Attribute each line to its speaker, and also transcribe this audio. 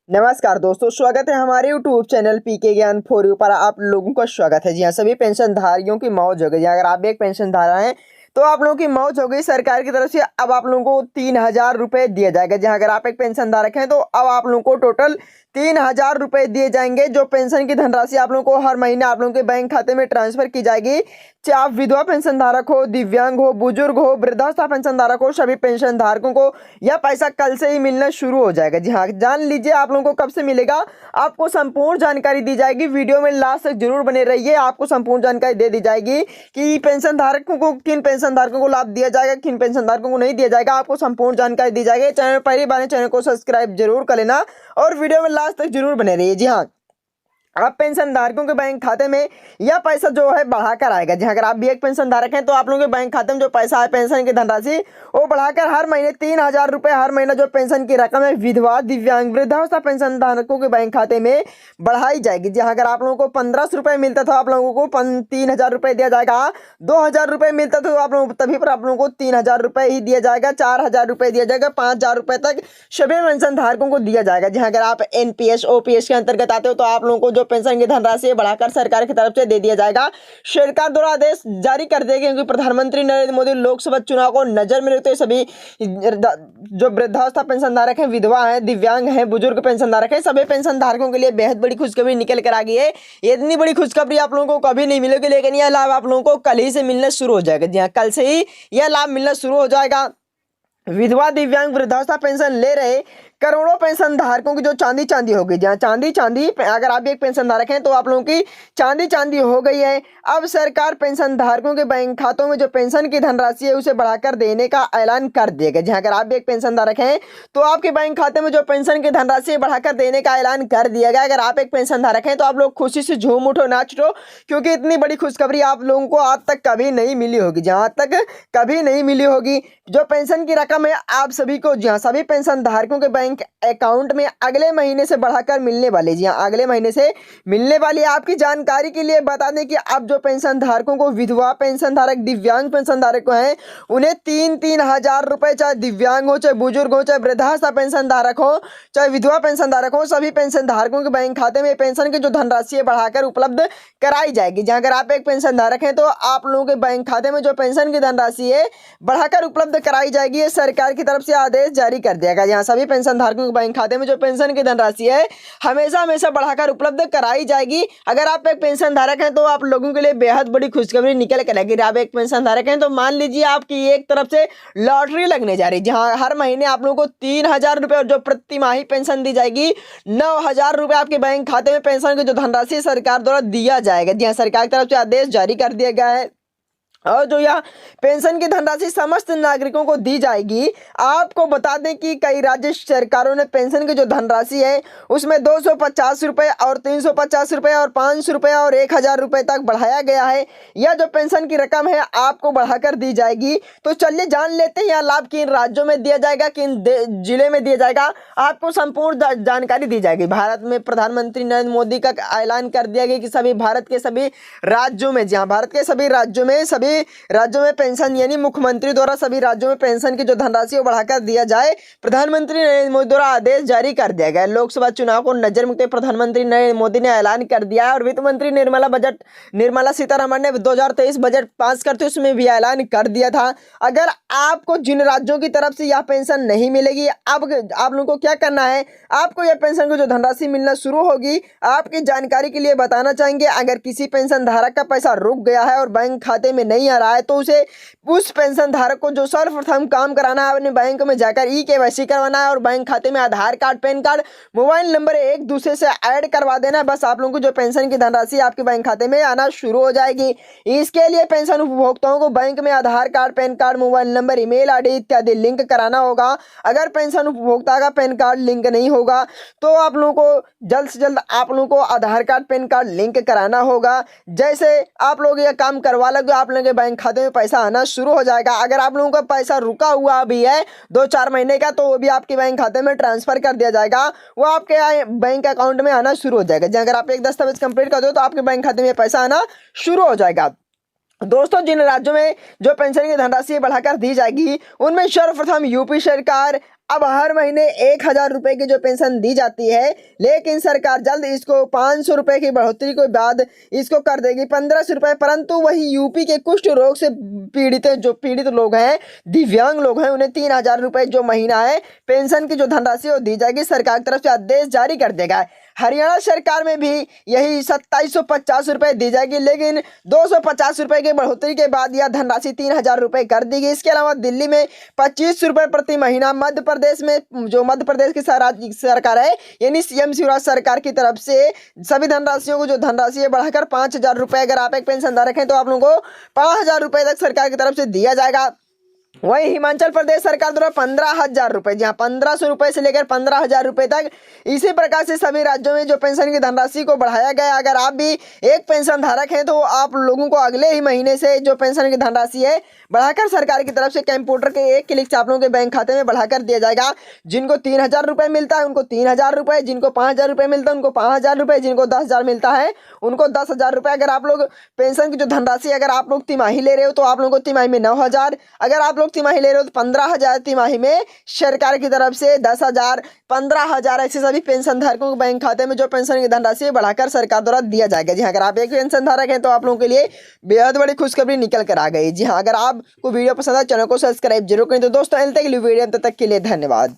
Speaker 1: नमस्कार दोस्तों, स्वागत है हमारे YouTube चैनल पीके ज्ञान फॉर यू पर। आप लोगों का स्वागत है। जी हाँ, सभी पेंशनधारियों की मौज हो गई। अगर आप भी एक पेंशनधारा हैं तो आप लोगों की मौज हो गई। सरकार की तरफ से अब आप लोगों को 3,000 रुपये दिया जाएगा। जहाँ अगर आप एक पेंशनधारक हैं तो अब आप लोगों को टोटल 3,000 रुपये दिए जाएंगे। जो पेंशन की धनराशि आप लोगों को हर महीने आप लोगों के बैंक खाते में ट्रांसफर की जाएगी। चाहे आप विधवा पेंशन धारक हो, दिव्यांग हो, बुजुर्ग हो, वृद्धावस्था पेंशन धारक हो, सभी पेंशन धारकों को यह पैसा कल से ही मिलना शुरू हो जाएगा। जी हाँ, जान लीजिए आप लोगों को कब से मिलेगा। आपको संपूर्ण जानकारी दी जाएगी। वीडियो में लास्ट तक जरूर बने रहिए। आपको संपूर्ण जानकारी दे दी जाएगी कि पेंशन धारकों को किन पेंशन धारकों को लाभ दिया जाएगा, किन पेंशन धारकों को नहीं दिया जाएगा। आपको संपूर्ण जानकारी दी जाएगी। चैनल पहली बार चैनल को सब्सक्राइब जरूर कर लेना और वीडियो में लास्ट तक जरूर बने रहिए। जी हाँ, अब पेंशन धारकों के बैंक खाते में यह पैसा जो है बढ़ाकर आएगा। जहाँ अगर आप भी एक पेंशन धारक हैं तो आप लोगों के बैंक खाते में जो पैसा है पेंशन की धनराशि वो बढ़ाकर हर महीने 3,000 रुपये हर महीना जो पेंशन की रकम है विधवा, दिव्यांग, वृद्धावस्था पेंशन धारकों के बैंक खाते में बढ़ाई जाएगी। जहाँ अगर आप लोगों को 1,500 रुपये मिलता था आप लोगों को 3,000 रुपये दिया जाएगा। 2,000 रुपये मिलता था तो आप लोगों तभी पर आप लोगों को 3,000 रुपये ही दिया जाएगा। 4,000 रुपये दिया जाएगा। 5,000 रुपये तक सभी पेंशन धारकों को दिया जाएगा। जहाँ अगर आप NPS OPS के अंतर्गत आते हो तो आप लोगों को जो पेंशन की धनराशि बढ़ाकर सरकार की तरफ से दे दिया जाएगा। सरकार द्वारा आदेश जारी कर देगी क्योंकि प्रधानमंत्री नरेंद्र मोदी लोकसभा चुनाव को नजर में रखते हुए सभी जो वृद्धावस्था पेंशन धारक हैं, विधवा हैं, दिव्यांग हैं, बुजुर्ग पेंशन धारक हैं, सभी पेंशन धारकों के लिए बेहद बड़ी खुशखबरी निकल कर आ गई है। इतनी बड़ी खुशखबरी आप लोगों को कभी नहीं मिलेगी, लेकिन यह लाभ आप लोगों को कल ही से मिलना शुरू हो जाएगा। जी हाँ, कल से ही यह लाभ मिलना शुरू हो जाएगा। विधवा, दिव्यांग, वृद्धावस्था पेंशन ले रहे करोड़ों पेंशन धारकों की जो चांदी होगी। जहाँ चांदी अगर आप भी एक पेंशन धारक हैं तो आप लोगों की चांदी हो गई है। अब सरकार पेंशन धारकों के बैंक खातों में जो पेंशन की धनराशि है उसे बढ़ाकर देने का ऐलान कर देगा। जहाँ अगर आप भी एक पेंशन धारक हैं तो आपके बैंक खाते में जो पेंशन की धनराशि बढ़ाकर देने का ऐलान कर दिया गया। अगर आप एक पेंशन धारक हैं तो आप लोग खुशी से झूम उठो, नाच उठो, क्योंकि इतनी बड़ी खुशखबरी आप लोगों को आज तक कभी नहीं मिली होगी। जहाँ तक कभी नहीं मिली होगी। जो पेंशन की रकम है आप सभी को, जी हाँ, सभी पेंशन धारकों के बैंक अकाउंट में अगले महीने से बढ़ाकर मिलने वाले। जी हाँ, अगले महीने से मिलने वाली। आपकी जानकारी के लिए बता दें कि अब जो पेंशन धारकों को, विधवा पेंशन धारक, दिव्यांग पेंशन धारक हैं, उन्हें 3,000 रुपए, चाहे दिव्यांग हो, चाहे बुजुर्ग हो, चाहे वृद्धावस्था पेंशन धारक हो, चाहे विधवा पेंशन धारक हो, सभी पेंशन धारकों के बैंक खाते में पेंशन की जो धनराशि है बढ़ाकर उपलब्ध कराई जाएगी। जहाँ अगर आप एक पेंशन धारक हैं तो आप लोगों के बैंक खाते में जो पेंशन की धनराशि है बढ़ाकर उपलब्ध कराई जाएगी। ये सरकार की तरफ से आदेश जारी कर दिया गया। यहाँ सभी पेंशन धारकों के बैंक खाते में जो पेंशन की धनराशि है हमेशा बढ़ाकर उपलब्ध कराई जाएगी। अगर आप एक पेंशन धारक हैं तो आप लोगों के लिए बेहद बड़ी खुशखबरी निकल कर आएगी। आप एक पेंशन धारक हैं तो मान लीजिए आपकी एक तरफ से लॉटरी लगने जा रही है। जहाँ हर महीने आप लोगों को 3,000 रुपये और जो प्रतिमाही पेंशन दी जाएगी 9,000 रुपये आपके बैंक खाते में पेंशन की जो धनराशि सरकार द्वारा दिया जाएगा। जी हाँ, सरकार की तरफ से आदेश जारी कर दिया गया है। और जो यह पेंशन की धनराशि समस्त नागरिकों को दी जाएगी। आपको बता दें कि कई राज्य सरकारों ने पेंशन की जो धनराशि है उसमें 250 रुपये और 350 रुपये और 500 रुपये और 1,000 रुपये तक बढ़ाया गया है। यह जो पेंशन की रकम है आपको बढ़ाकर दी जाएगी। तो चलिए जान लेते हैं यह लाभ किन राज्यों में दिया जाएगा, किन जिले में दिया जाएगा। आपको संपूर्ण जानकारी दी जाएगी। भारत में प्रधानमंत्री नरेंद्र मोदी का ऐलान कर दिया गया कि सभी भारत के सभी राज्यों में, जहाँ भारत के सभी राज्यों में पेंशन यानी मुख्यमंत्री द्वारा सभी राज्यों में पेंशन की जो धनराशि बढ़ाकर दिया जाए। प्रधानमंत्री नरेंद्र मोदी द्वारा आदेश जारी कर दिया गया। लोकसभा चुनाव को नजर में रखते हुए प्रधानमंत्री नरेंद्र मोदी ने ऐलान कर दिया और वित्त मंत्री निर्मला सीतारमण ने 2023 बजट पास करते हुए उसमें भी ऐलान कर दिया था। अगर आपको जिन राज्यों की तरफ से यह पेंशन नहीं मिलेगी, अब आप लोगों को क्या करना है, आपको यह पेंशन की जो धनराशि मिलना शुरू होगी। आपकी जानकारी के लिए बताना चाहेंगे, अगर किसी पेंशन धारक का पैसा रुक गया है और बैंक खाते में नहीं आ रहा है तो उसे उस पेंशन धारक को जो सर्वप्रथम काम कराना है अपने बैंक में जाकर KYC करवाना है और बैंक खाते में Aadhaar card, PAN card, mobile number एक दूसरे से ऐड करवा देना है। बस आप लोगों को जो पेंशन की धनराशि आपके बैंक खाते में आना शुरू हो जाएगी। इसके लिए पेंशन उपभोक्ताओं को बैंक में Aadhaar card, PAN card, mobile number, email ID इत्यादि लिंक कराना होगा। अगर पेंशन उपभोक्ता का पैन कार्ड लिंक नहीं होगा तो आप लोगों को जल्द से जल्द आप लोगों को आधार कार्ड, पैन कार्ड लिंक कराना होगा। जैसे आप लोग यह काम करवा लोगे आप लोगों के बैंक खाते में पैसा आना शुरू हो जाएगा। अगर आप लोगों का पैसा रुका हुआ भी है 2-4 महीने का तो वो भी आपके बैंक खाते में ट्रांसफर कर दिया जाएगा। वो आपके बैंक अकाउंट में आना शुरू हो जाएगा। अगर आप एक दस्तावेज कंप्लीट कर दो तो आपके बैंक खाते में पैसा आना शुरू हो जाएगा। दोस्तों, जिन राज्यों में जो पेंशन की धनराशि बढ़ाकर दी जाएगी उनमें सर्वप्रथम यूपी सरकार, अब हर महीने 1,000 रुपए की जो पेंशन दी जाती है, लेकिन सरकार जल्द इसको 500 रुपए की बढ़ोतरी के बाद इसको कर देगी 1500 रुपए। परंतु वही यूपी के कुष्ठ रोग से पीड़ित लोग हैं, दिव्यांग लोग हैं, उन्हें 3,000 रुपए जो महीना है पेंशन की जो धनराशि वो दी जाएगी। सरकार की तरफ से आदेश जारी कर देगा। हरियाणा सरकार में भी यही 2750 रुपए दी जाएगी, लेकिन 250 रुपए की बढ़ोतरी के बाद यह धनराशि 3,000 रुपए कर दी गई। इसके अलावा दिल्ली में 25 रुपए प्रति महीना, मध्य प्रदेश में जो मध्य प्रदेश की सरकार है यानी सीएम शिवराज सरकार की तरफ से सभी धनराशियों को जो धनराशि है बढ़ाकर 5,000 रुपए, अगर आप एक पेंशनधारक हैं तो आप लोगों को 5,000 रुपए तक सरकार की तरफ से दिया जाएगा। वही हिमाचल प्रदेश सरकार द्वारा 15,000 रुपए, जहाँ 1,500 रुपए से लेकर 15,000 रुपए तक, इसी प्रकार से सभी राज्यों में जो पेंशन की धनराशि को बढ़ाया गया। अगर आप भी एक पेंशन धारक हैं तो आप लोगों को अगले ही महीने से जो पेंशन की धनराशि है बढ़ाकर सरकार की तरफ से कंप्यूटर के एक क्लिक से आप लोगों के बैंक खाते में बढ़ाकर दिया जाएगा। जिनको 3,000 रुपए मिलता है उनको 3,000 रुपए, जिनको 5,000 रुपए मिलता है उनको 5,000 रुपए, जिनको 10,000 मिलता है उनको 10,000 रुपए। अगर आप लोग पेंशन की जो धनराशि अगर आप लोग तिमाही ले रहे हो तो आप लोगों को तिमाही में 9,000, अगर आप लोग तिमाही ले रहे हो तो 15,000, तिमाही में सरकार की तरफ से 10,000, 15,000 ऐसे सभी पेंशन धारकों के बैंक खाते में जो पेंशन की धनराशि बढ़ाकर सरकार द्वारा दिया जाएगा। जी हाँ, अगर आप एक पेंशन धारक हैं तो आप लोगों के लिए बेहद बड़ी खुशखबरी निकल कर आ गई। जी हाँ, अगर आपको वीडियो पसंद है चैनल को सब्सक्राइब जरूर करें। तो दोस्तों, अंत तक वीडियो, तब तक के लिए धन्यवाद।